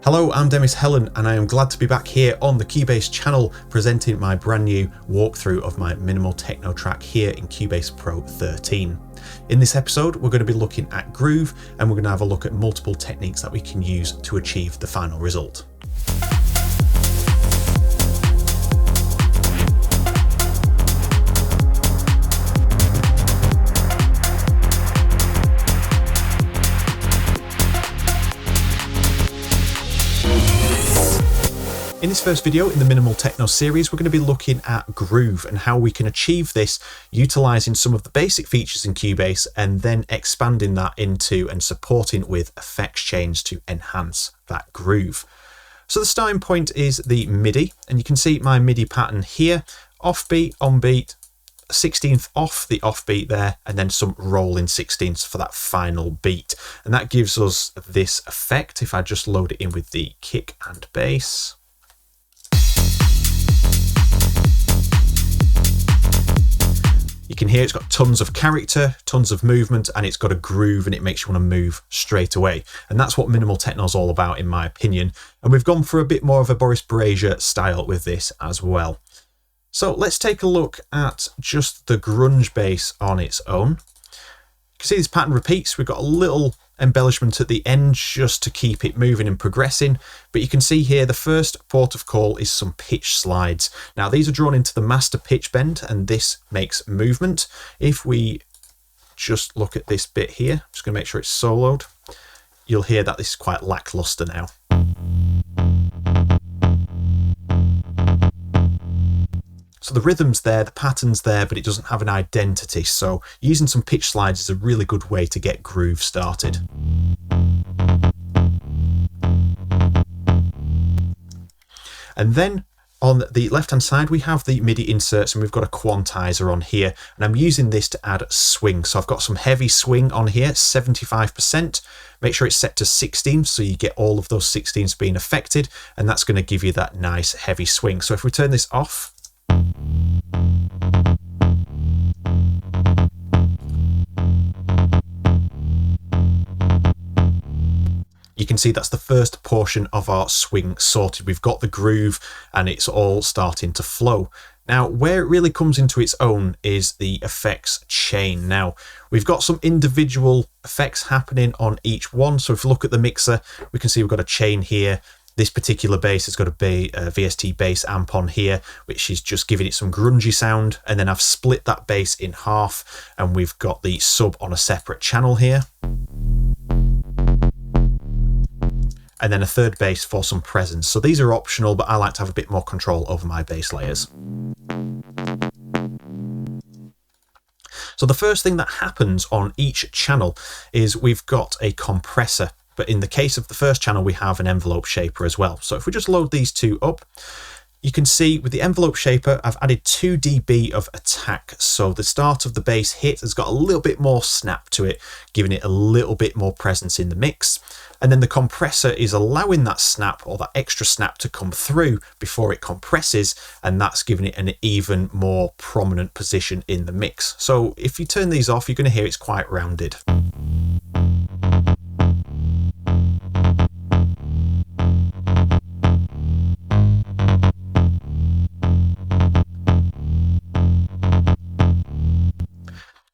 Hello, I'm Demis Hellen and I am glad to be back here on the Cubase channel presenting my brand new walkthrough of my minimal techno track here in Cubase Pro 13. In this episode we're going to be looking at groove and we're going to have a look at multiple techniques that we can use to achieve the final result. In this first video in the Minimal Techno series, we're going to be looking at groove and how we can achieve this utilizing some of the basic features in Cubase and then expanding that into and supporting with effects chains to enhance that groove. So the starting point is the MIDI, and you can see my MIDI pattern here, offbeat, onbeat, 16th off the offbeat there, and then some rolling 16ths for that final beat. And that gives us this effect if I just load it in with the kick and bass. You can hear it's got tons of character, tons of movement, and it's got a groove and it makes you want to move straight away. And that's what minimal techno is all about, in my opinion. And we've gone for a bit more of a Boris Brejcha style with this as well. So let's take a look at just the grunge bass on its own. You can see this pattern repeats. We've got a little embellishment at the end just to keep it moving and progressing, but you can see here the first port of call is some pitch slides. Now these are drawn into the master pitch bend and this makes movement. If we just look at this bit here, I'm just going to make sure it's soloed, you'll hear that this is quite lackluster now. So the rhythm's there, the pattern's there, but it doesn't have an identity. So using some pitch slides is a really good way to get groove started. And then on the left-hand side, we have the MIDI inserts and we've got a quantizer on here. And I'm using this to add swing. So I've got some heavy swing on here, 75%. Make sure it's set to 16 so you get all of those 16s being affected. And that's going to give you that nice heavy swing. So if we turn this off, you can see that's the first portion of our swing sorted. We've got the groove and it's all starting to flow. Now, where it really comes into its own is the effects chain. Now, we've got some individual effects happening on each one. So if we look at the mixer, we can see we've got a chain here. This particular bass has got a VST bass amp on here, which is just giving it some grungy sound. And then I've split that bass in half and we've got the sub on a separate channel here. And then a third bass for some presence. So these are optional, but I like to have a bit more control over my bass layers. So the first thing that happens on each channel is we've got a compressor. But in the case of the first channel, we have an envelope shaper as well. So if we just load these two up, you can see with the envelope shaper, I've added 2 dB of attack. So the start of the bass hit has got a little bit more snap to it, giving it a little bit more presence in the mix. And then the compressor is allowing that snap or that extra snap to come through before it compresses. And that's giving it an even more prominent position in the mix. So if you turn these off, you're going to hear it's quite rounded.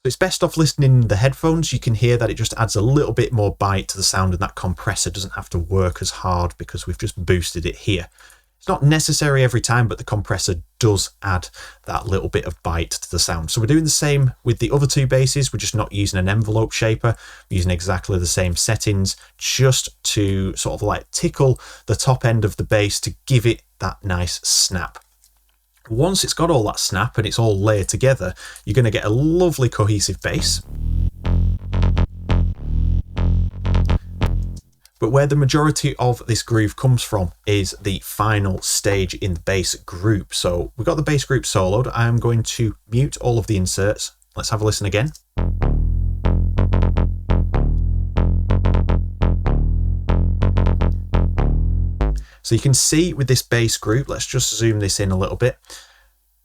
It's best off listening in the headphones. You can hear that it just adds a little bit more bite to the sound and that compressor doesn't have to work as hard because we've just boosted it here. It's not necessary every time, but the compressor does add that little bit of bite to the sound. So we're doing the same with the other two basses. We're just not using an envelope shaper. We're using exactly the same settings just to sort of like tickle the top end of the bass to give it that nice snap. Once it's got all that snap and it's all layered together, you're going to get a lovely cohesive bass. But where the majority of this groove comes from is the final stage in the bass group. So we've got the bass group soloed. I am going to mute all of the inserts. Let's have a listen again. So you can see with this bass group, let's just zoom this in a little bit.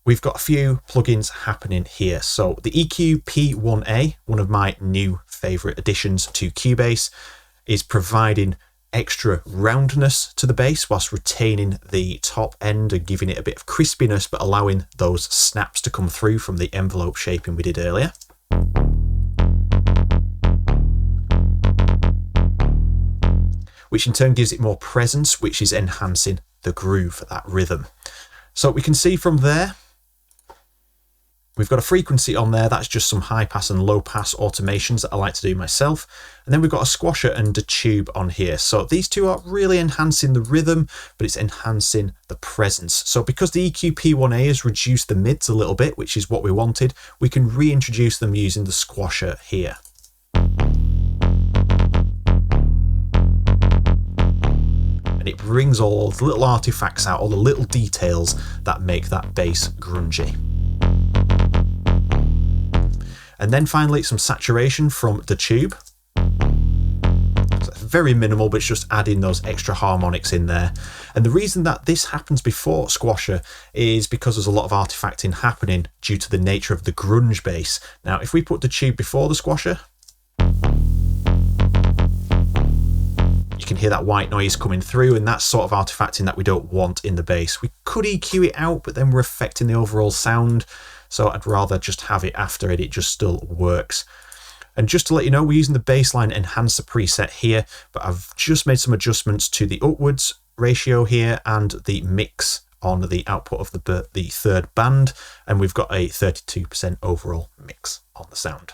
We've got a few plugins happening here. So the EQ P1A, one of my new favorite additions to Cubase, is providing extra roundness to the bass whilst retaining the top end and giving it a bit of crispiness, but allowing those snaps to come through from the envelope shaping we did earlier. Which in turn gives it more presence, which is enhancing the groove, that rhythm. So we can see from there, we've got a frequency on there. That's just some high pass and low pass automations that I like to do myself. And then we've got a squasher and a tube on here. So these two are really enhancing the rhythm, but it's enhancing the presence. So because the EQ P1A has reduced the mids a little bit, which is what we wanted, we can reintroduce them using the squasher here. It brings all the little artifacts out, all the little details that make that bass grungy. And then finally some saturation from the tube. So very minimal, but it's just adding those extra harmonics in there. And the reason that this happens before squasher is because there's a lot of artifacting happening due to the nature of the grunge bass. Now if we put the tube before the squasher, you can hear that white noise coming through, and that's sort of artifacting that we don't want in the bass. We could EQ it out, but then we're affecting the overall sound, so I'd rather just have it after it just still works. And just to let you know, we're using the bassline enhancer preset here, but I've just made some adjustments to the upwards ratio here and the mix on the output of the third band, and we've got a 32% overall mix on the sound.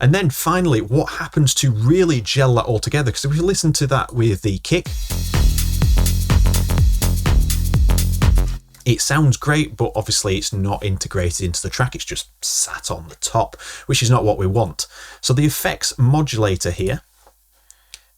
And then finally, what happens to really gel that all together? Because if we listen to that with the kick, it sounds great, but obviously it's not integrated into the track. It's just sat on the top, which is not what we want. So the effects modulator here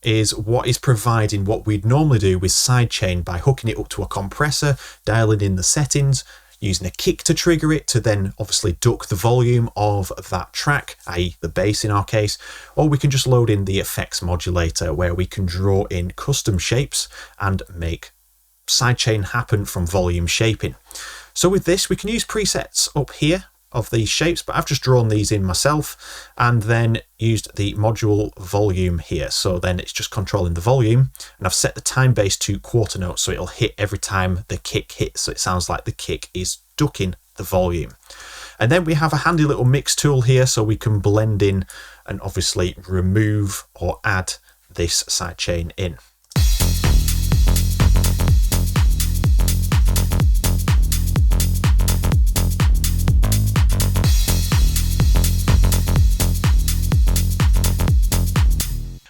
is what is providing what we'd normally do with sidechain by hooking it up to a compressor, dialing in the settings, using a kick to trigger it to then obviously duck the volume of that track, i.e. the bass in our case, or we can just load in the effects modulator where we can draw in custom shapes and make sidechain happen from volume shaping. So with this, we can use presets up here of these shapes, but I've just drawn these in myself and then used the module volume here. So then it's just controlling the volume, and I've set the time base to quarter notes, so it'll hit every time the kick hits. So it sounds like the kick is ducking the volume. And then we have a handy little mix tool here, so we can blend in and obviously remove or add this sidechain in.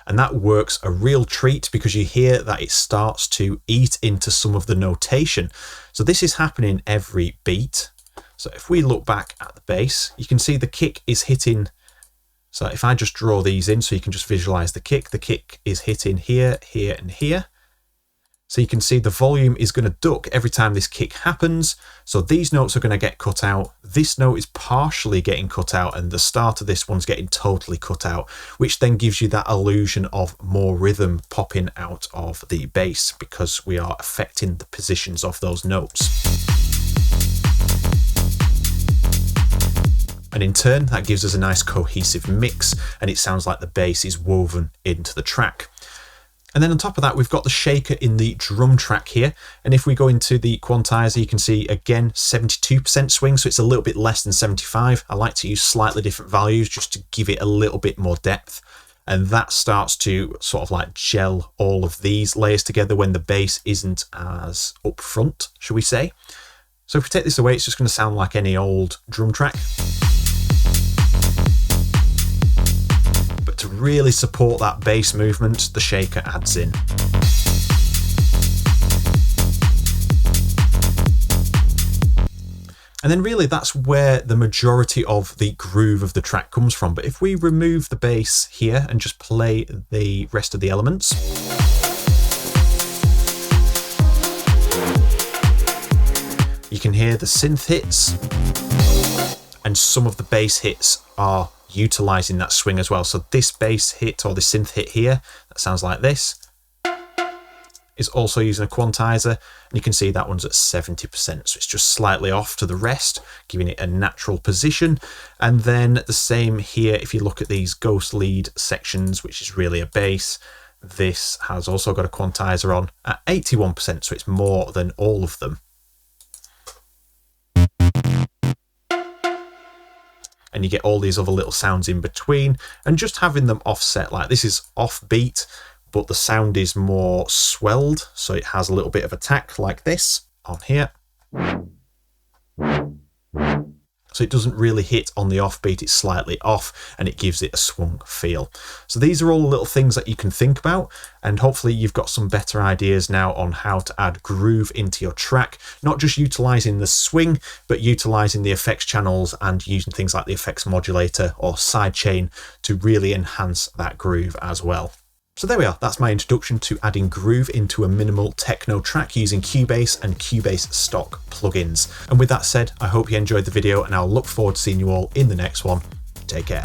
And that works a real treat because you hear that it starts to eat into some of the notation. So this is happening every beat. So if we look back at the bass, you can see the kick is hitting. So if I just draw these in so you can just visualize the kick is hitting here, here, and here. So you can see the volume is going to duck every time this kick happens. So these notes are going to get cut out. This note is partially getting cut out, and the start of this one's getting totally cut out, which then gives you that illusion of more rhythm popping out of the bass because we are affecting the positions of those notes. And in turn, that gives us a nice cohesive mix, and it sounds like the bass is woven into the track. And then on top of that, we've got the shaker in the drum track here. And if we go into the quantizer, you can see again 72% swing, so it's a little bit less than 75. I like to use slightly different values just to give it a little bit more depth. And that starts to sort of like gel all of these layers together when the bass isn't as upfront, shall we say. So if we take this away, it's just going to sound like any old drum track. To really support that bass movement, the shaker adds in. And then really that's where the majority of the groove of the track comes from. But if we remove the bass here and just play the rest of the elements, you can hear the synth hits, and some of the bass hits are utilizing that swing as well. So this bass hit or the synth hit here, that sounds like this, is also using a quantizer, and you can see that one's at 70%, so it's just slightly off to the rest, giving it a natural position. And then the same here, if you look at these ghost lead sections, which is really a bass, This has also got a quantizer on at 81%, so it's more than all of them. And you get all these other little sounds in between, and just having them offset, like this is offbeat, but the sound is more swelled, so it has a little bit of attack like this on here. So it doesn't really hit on the offbeat, it's slightly off, and it gives it a swung feel. So these are all little things that you can think about, and hopefully you've got some better ideas now on how to add groove into your track, not just utilizing the swing, but utilizing the effects channels and using things like the effects modulator or sidechain to really enhance that groove as well. So there we are, that's my introduction to adding groove into a minimal techno track using Cubase and Cubase stock plugins. And with that said, I hope you enjoyed the video, and I'll look forward to seeing you all in the next one. Take care.